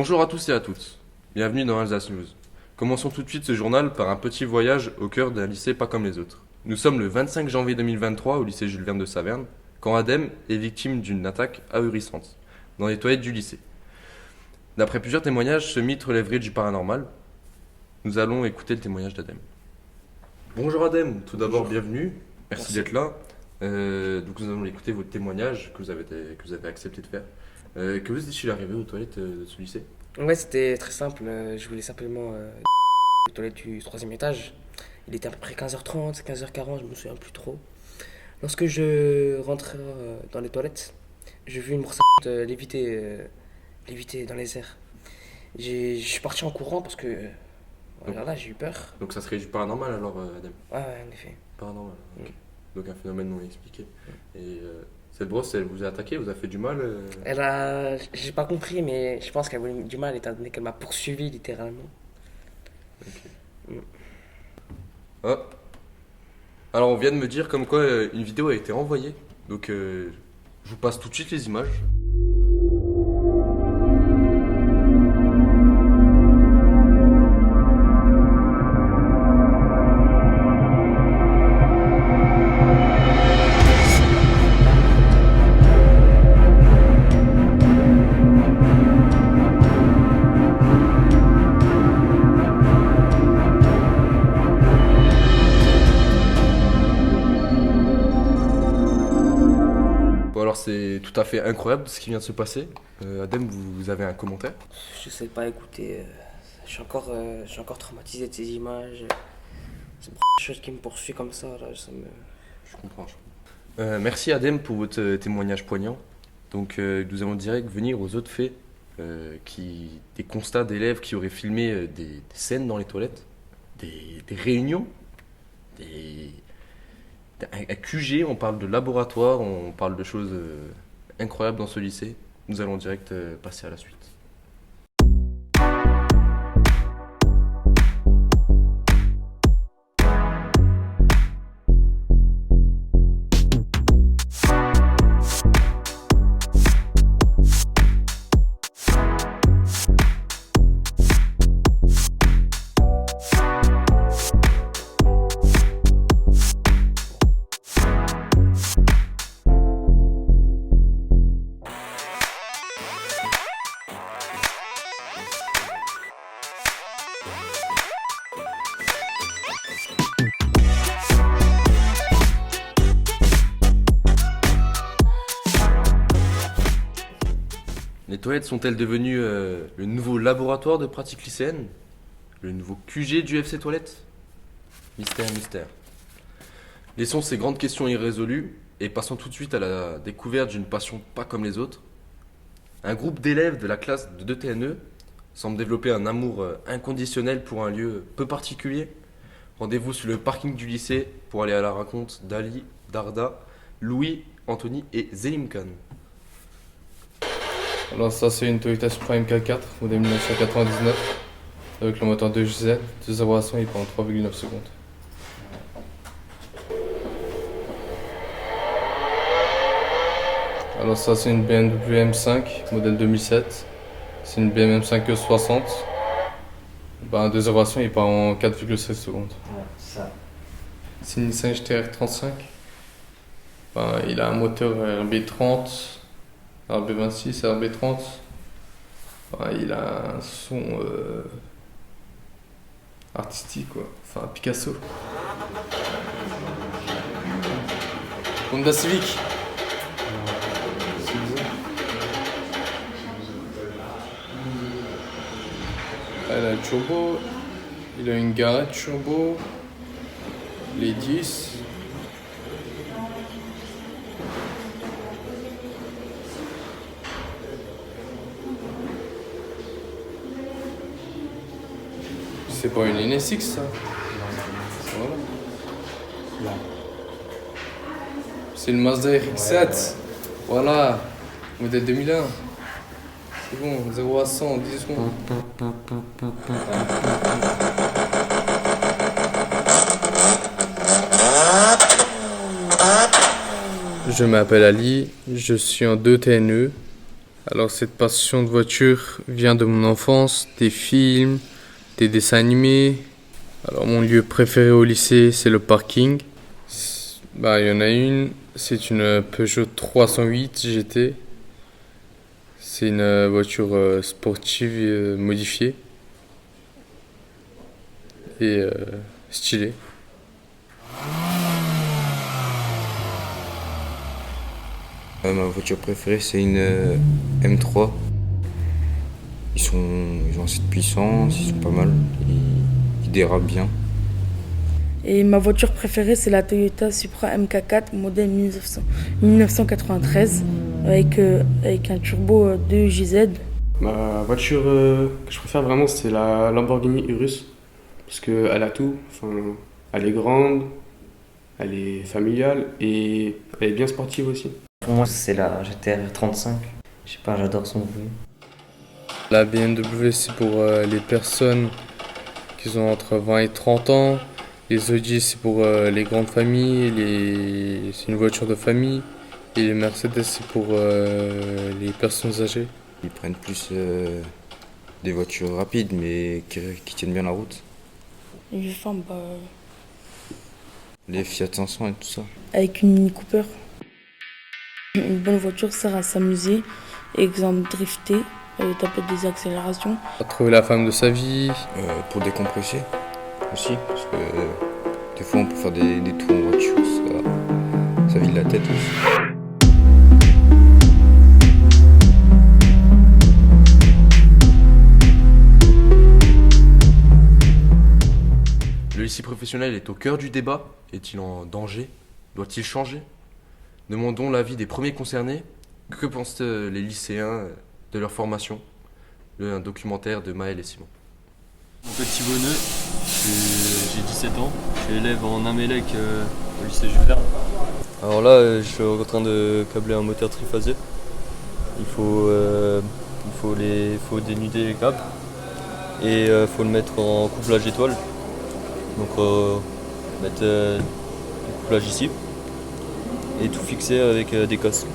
Bonjour à tous et à toutes, bienvenue dans Alsace News. Commençons tout de suite ce journal par un petit voyage au cœur d'un lycée pas comme les autres. Nous sommes le 25 janvier 2023 au lycée Jules Verne de Saverne, quand Adem est victime d'une attaque ahurissante, dans les toilettes du lycée. D'après plusieurs témoignages, ce mythe relèverait du paranormal. Nous allons écouter le témoignage d'Adem. Bonjour Adem, tout d'abord bienvenue, merci d'être là. Donc nous allons écouter votre témoignage que vous avez accepté de faire. Que vous est-il arrivé aux toilettes de ce lycée? Ouais, c'était très simple. Je voulais simplement aux toilettes du troisième étage. Il était à peu près 15h30, 15h40, je me souviens plus trop. Lorsque je rentre dans les toilettes, j'ai vu une brosse à léviter dans les airs. Je suis parti en courant parce que voilà, j'ai eu peur. Donc ça serait du paranormal alors, Adem? Ouais, en effet. Paranormal, ok. Donc un phénomène non expliqué. Et cette brosse, elle vous a attaqué, vous a fait du mal J'ai pas compris, mais je pense qu'elle voulait du mal étant donné qu'elle m'a poursuivi littéralement. Ok. Ah. Alors on vient de me dire comme quoi une vidéo a été envoyée. Donc je vous passe tout de suite les images. Bon alors c'est tout à fait incroyable ce qui vient de se passer. Adem, vous avez un commentaire? Je sais pas, écoutez, je suis encore traumatisé de ces images. C'est une chose qui me poursuit comme ça, là, Je comprends. Merci Adem pour votre témoignage poignant. Donc nous allons direct venir aux autres faits, des constats d'élèves qui auraient filmé des scènes dans les toilettes, des réunions, un QG, on parle de laboratoire, on parle de choses incroyables dans ce lycée. Nous allons direct passer à la suite. Les toilettes sont-elles devenues le nouveau laboratoire de pratique lycéenne? Le nouveau QG du FC Toilettes? Mystère, mystère. Laissons ces grandes questions irrésolues et passons tout de suite à la découverte d'une passion pas comme les autres. Un groupe d'élèves de la classe de 2TNE semble développer un amour inconditionnel pour un lieu peu particulier. Rendez-vous sur le parking du lycée pour aller à la rencontre d'Ali, Darda, Louis, Anthony et Zelim Khan. Alors ça c'est une Toyota Supra MK4 modèle 1999 avec le moteur 2JZ, 2 à 100 il prend 3,9 secondes. Alors ça c'est une BMW M5 modèle 2007, c'est une BMW M5 E60. 2 à 100 il part en 4,16 secondes. C'est une Nissan GT-R 35. Il a un moteur RB30. RB26, RB30. Il a un son artistique quoi, enfin Picasso. Honda Civic. Elle a le turbo, il a une garage turbo, les 10. C'est pas une NSX ça? Voilà. C'est le Mazda RX-7. Voilà. Modèle 2001. C'est bon, 0 à 100 en 10 secondes. Je m'appelle Ali, je suis en 2TNE. Alors cette passion de voiture vient de mon enfance, des films, des dessins animés. Alors mon lieu préféré au lycée, c'est le parking. Il y en a une, c'est une Peugeot 308 GT. C'est une voiture sportive modifiée et stylée. Ma voiture préférée, c'est une M3. Ils ont assez de puissance, ils sont pas mal, ils dérapent bien. Et ma voiture préférée, c'est la Toyota Supra MK4 modèle 1993 avec un turbo 2 JZ. Ma voiture que je préfère vraiment, c'est la Lamborghini Urus. Parce qu'elle a tout. Enfin, elle est grande, elle est familiale et elle est bien sportive aussi. Pour moi, c'est la GTR 35. Je sais pas, j'adore son bruit. La BMW, c'est pour les personnes qui ont entre 20 et 30 ans. Les Audi, c'est pour les grandes familles. C'est une voiture de famille. Et les Mercedes, c'est pour les personnes âgées. Ils prennent plus des voitures rapides mais qui tiennent bien la route. Et enfin, Les Fiat 500 et tout ça. avec une Mini Cooper. Une bonne voiture sert à s'amuser, exemple drifter, taper des accélérations. Trouver la femme de sa vie. Pour décompresser aussi, parce que des fois on peut faire des tours en voiture, ça vide la tête aussi. Le lycée professionnel est au cœur du débat. Est-il en danger? Doit-il changer? Demandons l'avis des premiers concernés. Que pensent les lycéens de leur formation? Un documentaire de Maël et Simon. Je m'appelle Thibonneux, j'ai 17 ans, je suis élève en Amélec au lycée Jules Verne. Alors là, je suis en train de câbler un moteur triphasé. Il faut dénuder les câbles et il faut le mettre en couplage étoile. Donc mettre le couplage ici et tout fixer avec des cosses.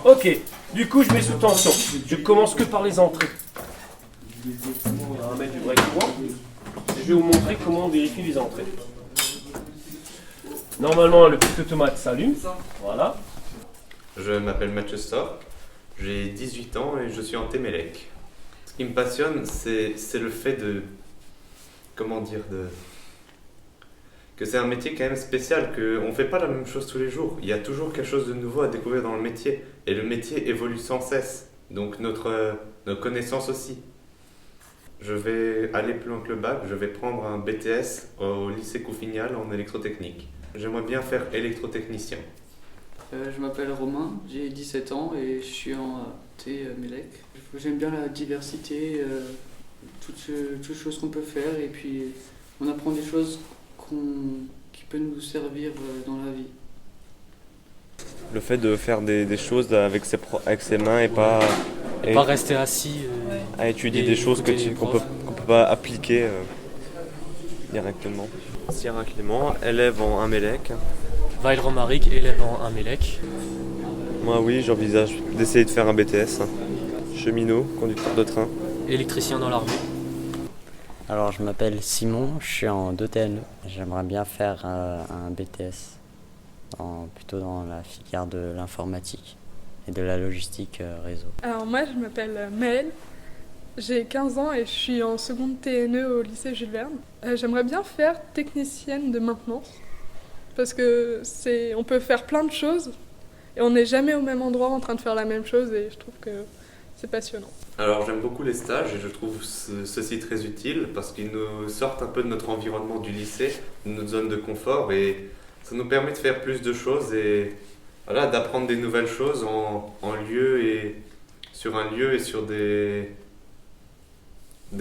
Ok, du coup je mets sous tension. Je commence que par les entrées. On va mettre du vrai courant. Et je vais vous montrer comment on vérifie les entrées. Normalement le petit automate s'allume. Voilà. Je m'appelle Mathieu Stor, j'ai 18 ans et je suis en Témélec. Ce qui me passionne, c'est le fait que c'est un métier quand même spécial, qu'on ne fait pas la même chose tous les jours. Il y a toujours quelque chose de nouveau à découvrir dans le métier. Et le métier évolue sans cesse, donc notre connaissance aussi. Je vais aller plus loin que le bac, je vais prendre un BTS au lycée Couffignal en électrotechnique. J'aimerais bien faire électrotechnicien. Je m'appelle Romain, j'ai 17 ans et je suis en Témélec. J'aime bien la diversité, toutes choses qu'on peut faire et puis on apprend des choses qui peuvent nous servir dans la vie. Le fait de faire des choses avec ses mains et pas rester assis à étudier des choses qu'on peut pas appliquer directement. Sierra Clément, élève en Amélec. Vail Romaric, élève en Amélec. Moi oui, j'envisage d'essayer de faire un BTS. Cheminot, conducteur de train. Électricien dans l'armée. Alors, je m'appelle Simon, je suis en 2TNE. J'aimerais bien faire un BTS, plutôt dans la filière de l'informatique et de la logistique réseau. Alors moi, je m'appelle Maëlle, j'ai 15 ans et je suis en seconde TNE au lycée Jules Verne. J'aimerais bien faire technicienne de maintenance, parce que on peut faire plein de choses et on n'est jamais au même endroit en train de faire la même chose et je trouve que c'est passionnant. Alors j'aime beaucoup les stages et je trouve ceci très utile parce qu'ils nous sortent un peu de notre environnement du lycée, de notre zone de confort et ça nous permet de faire plus de choses et voilà, d'apprendre des nouvelles choses en lieu et sur un lieu et sur des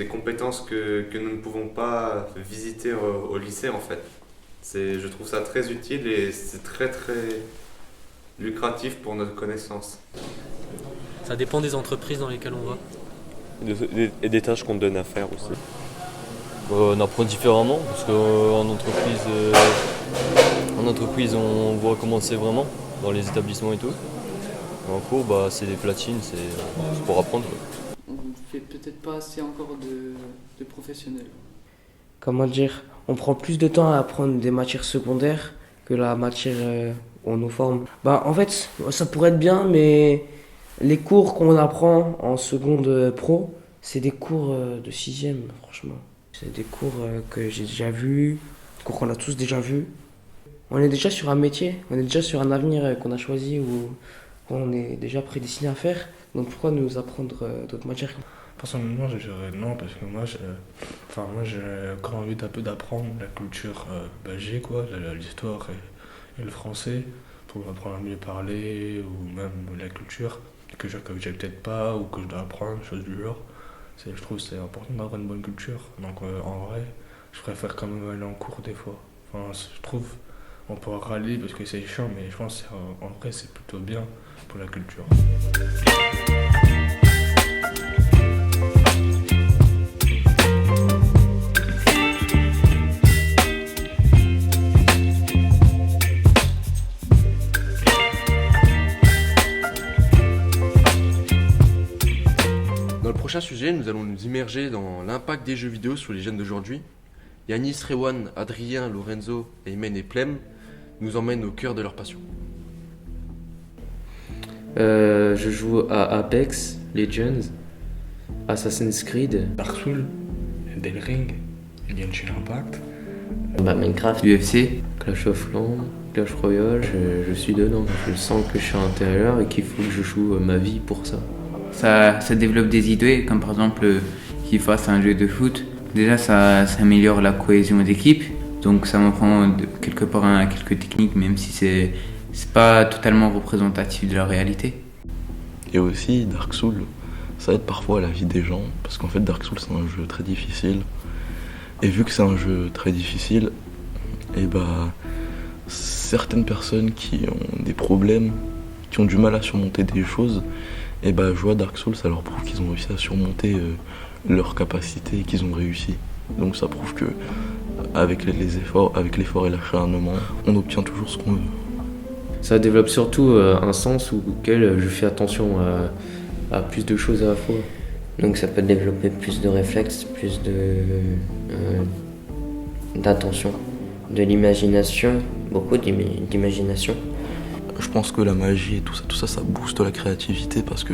compétences que nous ne pouvons pas visiter au lycée en fait. Je trouve ça très utile et c'est très très lucratif pour notre connaissance. Ça dépend des entreprises dans lesquelles on va. Et des tâches qu'on te donne à faire aussi. On apprend différemment parce qu'en entreprise on voit comment c'est vraiment dans les établissements et tout. En cours, c'est des platines, c'est pour apprendre. On fait peut-être pas assez encore de professionnels. Comment dire, on prend plus de temps à apprendre des matières secondaires que la matière où on nous forme. En fait, ça pourrait être bien, mais les cours qu'on apprend en seconde pro, c'est des cours de 6e, franchement. C'est des cours que j'ai déjà vus, des cours qu'on a tous déjà vus. On est déjà sur un métier, on est déjà sur un avenir qu'on a choisi ou qu'on est déjà prédestiné à faire. Donc pourquoi nous apprendre d'autres matières? Personnellement, je dirais non, parce que moi, j'ai encore envie d'un peu d'apprendre la culture belge, quoi, l'histoire et le français, pour apprendre à mieux parler, ou même la culture, que j'ai peut-être pas, ou que je dois apprendre, choses du genre. Je trouve que c'est important d'avoir une bonne culture. Donc en vrai, je préfère quand même aller en cours des fois. Enfin, je trouve, on peut râler parce que c'est chiant, mais je pense qu'en vrai, c'est plutôt bien pour la culture. Dans le prochain sujet, nous allons nous immerger dans l'impact des jeux vidéo sur les jeunes d'aujourd'hui. Yanis, Rewan, Adrien, Lorenzo, Aymen et Plem nous emmènent au cœur de leur passion. Je joue à Apex Legends, Assassin's Creed, Dark Souls, Elden Ring, Genshin Impact, Minecraft, UFC, Clash of Clans, Clash Royale. Je suis dedans, je sens que je suis à l'intérieur et qu'il faut que je joue ma vie pour ça. Ça développe des idées, comme par exemple qu'il fasse un jeu de foot. Déjà, ça améliore la cohésion d'équipe, donc ça m'apprend quelque part quelques techniques, même si c'est pas totalement représentatif de la réalité. Et aussi, Dark Souls, ça aide parfois à la vie des gens, parce qu'en fait, Dark Souls, c'est un jeu très difficile. Et vu que c'est un jeu très difficile, certaines personnes qui ont des problèmes, qui ont du mal à surmonter des choses, jouer à Dark Souls, ça leur prouve qu'ils ont réussi à surmonter leurs capacités et qu'ils ont réussi. Donc ça prouve que avec l'effort et l'acharnement, on obtient toujours ce qu'on veut. Ça développe surtout un sens auquel je fais attention à plus de choses à la fois. Donc ça peut développer plus de réflexes, plus d'attention, de l'imagination, beaucoup d'imagination. Je pense que la magie et tout ça, ça booste la créativité parce que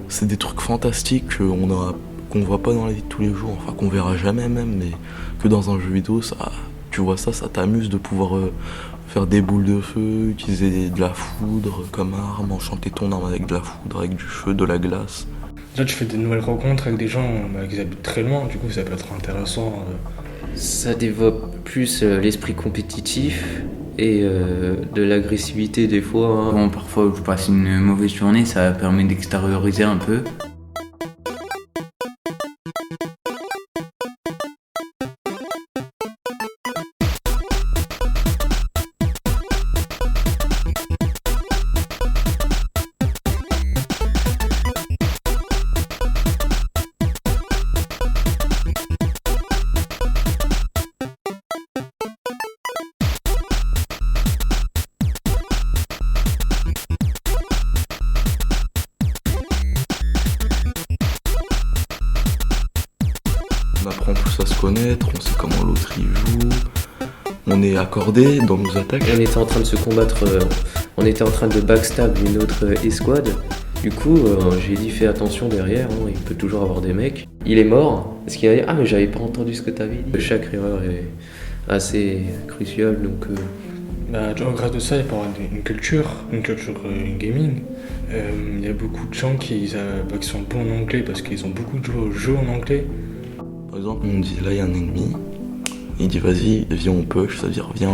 c'est des trucs fantastiques qu'on voit pas dans la vie de tous les jours, enfin qu'on verra jamais même, mais que dans un jeu vidéo, tu vois ça t'amuse de pouvoir faire des boules de feu, utiliser de la foudre comme arme, enchanter ton arme avec de la foudre, avec du feu, de la glace. Déjà, tu fais des nouvelles rencontres avec des gens qui habitent très loin, du coup ça peut être intéressant. Ça développe plus l'esprit compétitif et de l'agressivité des fois. Hein. Bon, parfois je passe une mauvaise journée, ça permet d'extérioriser un peu. On apprend plus à se connaître, on sait comment l'autre il joue, on est accordé dans nos attaques. On était en train de se combattre, on était en train de backstab une autre escouade. Du coup, j'ai dit fais attention derrière, hein, il peut toujours avoir des mecs. Il est mort, parce qu'il a dit ah mais j'avais pas entendu ce que t'avais dit. Chaque erreur est assez cruciale, donc... grâce de ça, il peut y avoir une culture gaming. Il y a beaucoup de gens qui sont bons en anglais parce qu'ils ont beaucoup de jeux en anglais. Par exemple, on dit là il y a un ennemi, il dit vas-y, viens on push, ça veut dire viens,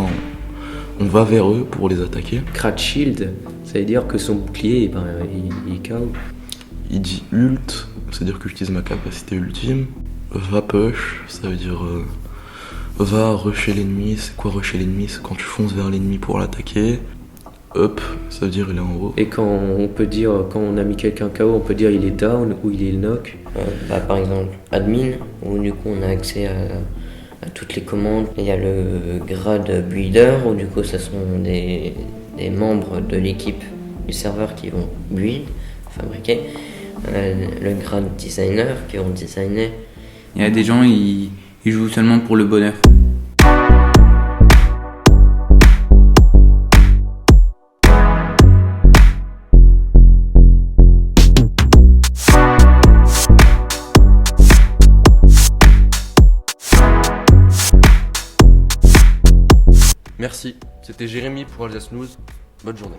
on va vers eux pour les attaquer. Crat shield, ça veut dire que son bouclier, il est KO. Il dit ult, c'est-à-dire que j'utilise ma capacité ultime. Va push, ça veut dire va rusher l'ennemi. C'est quoi rusher l'ennemi? C'est quand tu fonces vers l'ennemi pour l'attaquer. Up, ça veut dire il est en haut. Et quand on a mis quelqu'un KO, on peut dire il est down ou il est knock. Par exemple, admin, où du coup on a accès à toutes les commandes. Il y a le grade builder, où du coup ce sont des membres de l'équipe les serveurs qui vont build, fabriquer, le grade designer qui vont designer. Il y a des gens, ils jouent seulement pour le bonheur. Merci, c'était Jérémy pour Alsace News. Bonne journée.